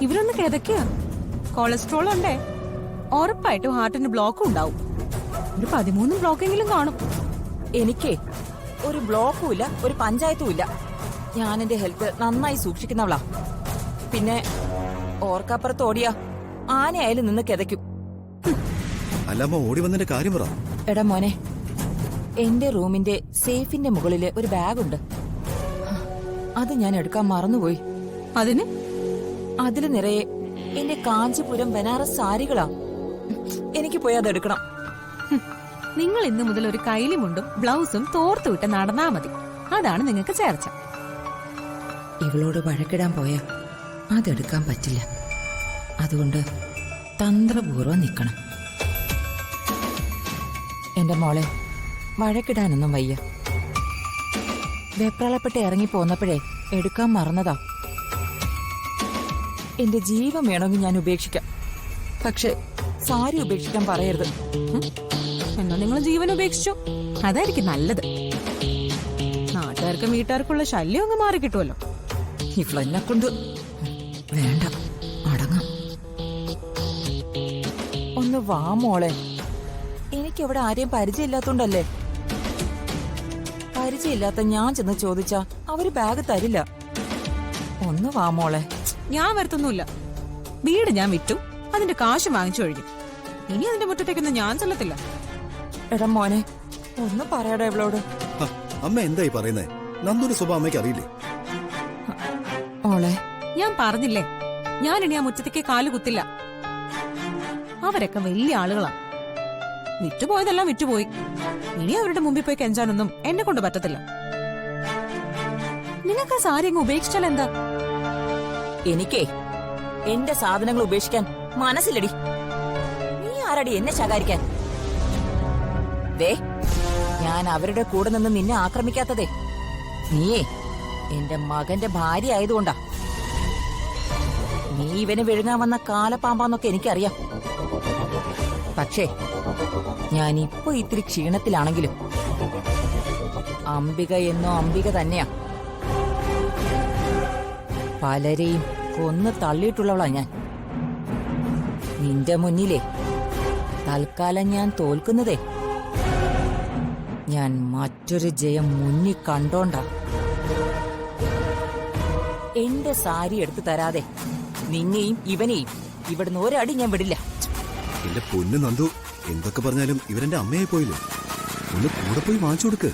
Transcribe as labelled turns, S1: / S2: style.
S1: ഇവരൊന്ന് കിതക്കുക. Cholesterol ഉണ്ടേ, ഉറപ്പായിട്ടും ഹാർട്ടിന് ബ്ലോക്കും ഉണ്ടാവും. ഒരു 13 ബ്ലോക്കെങ്കിലും കാണും.
S2: എനിക്കേ ഒരു ബ്ലോക്കും ഇല്ല, ഒരു പഞ്ചായത്തും ഇല്ല. ഞാൻ എന്റെ ഹെൽത്ത് നന്നായി സൂക്ഷിക്കുന്നവളാ. പിന്നെ ഓർക്കപ്പുറത്ത് ഓടിയാ ആനയായാലും നിന്ന് കിതയ്ക്കും.
S3: അല്ലമ്മ ഓടി വന്നതിന്റെ കാര്യം പറ.
S2: എടാ മോനെ, എന്റെ റൂമിന്റെ സേഫിന്റെ മുകളില് ഒരു ബാഗുണ്ട്. അത് ഞാൻ എടുക്കാൻ മറന്നുപോയി.
S1: അതിന്
S2: അതില് നിറയെ എന്റെ കാഞ്ചീപുരം ബനാറസ് സാരികളാ. എനിക്ക് പോയി അത് എടുക്കണം.
S1: നിങ്ങൾ ഇന്നു മുതൽ ഒരു കൈലിമുണ്ടും ബ്ലൗസും തോർത്തു വിട്ട് നടന്നാ മതി. അതാണ് നിങ്ങൾക്ക് ചേർച്ച.
S2: ഇവളോട് വഴക്കിടാൻ പോയാ അതെടുക്കാൻ പറ്റില്ല. അതുകൊണ്ട് തന്ത്രപൂർവ്വം നിൽക്കണം. എന്റെ മോളെ, വഴക്കിടാനൊന്നും വയ്യ. വെപ്രാളപ്പെട്ട് ഇറങ്ങി പോന്നപ്പോഴേ എടുക്കാൻ മറന്നതാ. എന്റെ ജീവൻ വേണമെങ്കിൽ ഞാൻ ഉപേക്ഷിക്കാം. പക്ഷെ സാരി ഉപേക്ഷിക്കാൻ പറയരുത്.
S1: എന്നാ നിങ്ങൾ ജീവൻ ഉപേക്ഷിച്ചു. അതായിരിക്കും നല്ലത്. നാട്ടുകാർക്കും വീട്ടുകാർക്കുള്ള ശല്യം അങ്ങ് മാറി കിട്ടുമല്ലോ.
S2: ഇവളെന്നെ കൊണ്ട് വേണ്ട, അടങ്ങാം. ഒന്ന് വാ മോളെ. എനിക്കവിടെ ആരെയും പരിചയമില്ലാത്തോണ്ടല്ലേ. പരിചയമില്ലാത്ത ഞാൻ ചെന്ന് ചോദിച്ചാ അവര് ബാഗ് തരില്ല. ഒന്ന് വാ മോളെ.
S1: ഞാൻ വരുത്തൊന്നുമില്ല. വീട് ഞാൻ വിറ്റു, അതിന്റെ കാശ് വാങ്ങിച്ചു കഴിഞ്ഞു. ഇനി അതിന്റെ മുറ്റത്തേക്കൊന്നും ഞാൻ ചെല്ലത്തില്ല.
S2: എടാ മോനെ, ഒന്ന് പറയടാ ഇവളോട്.
S3: അമ്മ എന്തായി പറയുന്നേ? നന്ദുന്റെ സ്വഭാവം അമ്മയ്ക്ക് അറിയില്ലേ?
S2: മോളെ,
S1: ഞാൻ പറഞ്ഞില്ലേ, ഞാൻ ഇനി ആ മുറ്റത്തേക്ക് കാല് കുത്തില്ല. അവരൊക്കെ വലിയ ആളുകളാ. വിറ്റുപോയതെല്ലാം വിറ്റുപോയി. ഇനി അവരുടെ മുമ്പിൽ പോയി കെഞ്ചാനൊന്നും എന്നെ കൊണ്ട് പറ്റത്തില്ല. നിങ്ങൾക്ക് ആ സാരി അങ്ങ് ഉപേക്ഷിച്ചാൽ എന്താ?
S2: എനിക്കേ എന്റെ സാധനങ്ങൾ ഉപേക്ഷിക്കാൻ മനസ്സിലടി. നീ ആരടി എന്നെ ശകാരിക്കാൻ? ദേ, ഞാൻ അവരുടെ കൂടെ നിന്ന് നിന്നെ ആക്രമിക്കാത്തതേ നീയേ എന്റെ മകന്റെ ഭാര്യ ആയതുകൊണ്ടാ. നീ ഇവന് വിഴുങ്ങാൻ വന്ന കാലപ്പാമ്പാന്നൊക്കെ എനിക്കറിയാം. പക്ഷേ ഞാൻ ഇപ്പൊ ഇത്തിരി ക്ഷീണത്തിലാണെങ്കിലും അംബിക എന്നോ അംബിക തന്നെയാ. പലരെയും കൊന്നു തള്ളിയിട്ടുള്ളവളാ ഞാൻ. നിന്റെ മുന്നിലേ തൽക്കാലം ഞാൻ തോൽക്കുന്നതേ ഞാൻ മറ്റൊരു ജയം മുന്നിൽ കണ്ടോണ്ടാ. എന്റെ സാരി എടുത്തു തരാതെ നിന്നെയും ഇവനെയും ഇവിടുന്ന് ഒരടി ഞാൻ വിടില്ല.
S3: എന്റെ പൊന്നു നന്ദു, എന്തൊക്കെ പറഞ്ഞാലും ഇവരെന്റെ അമ്മയായി പോയില്ലേ. ഒന്ന് കൂടെ പോയി വാങ്ങിച്ചു കൊടുക്ക്.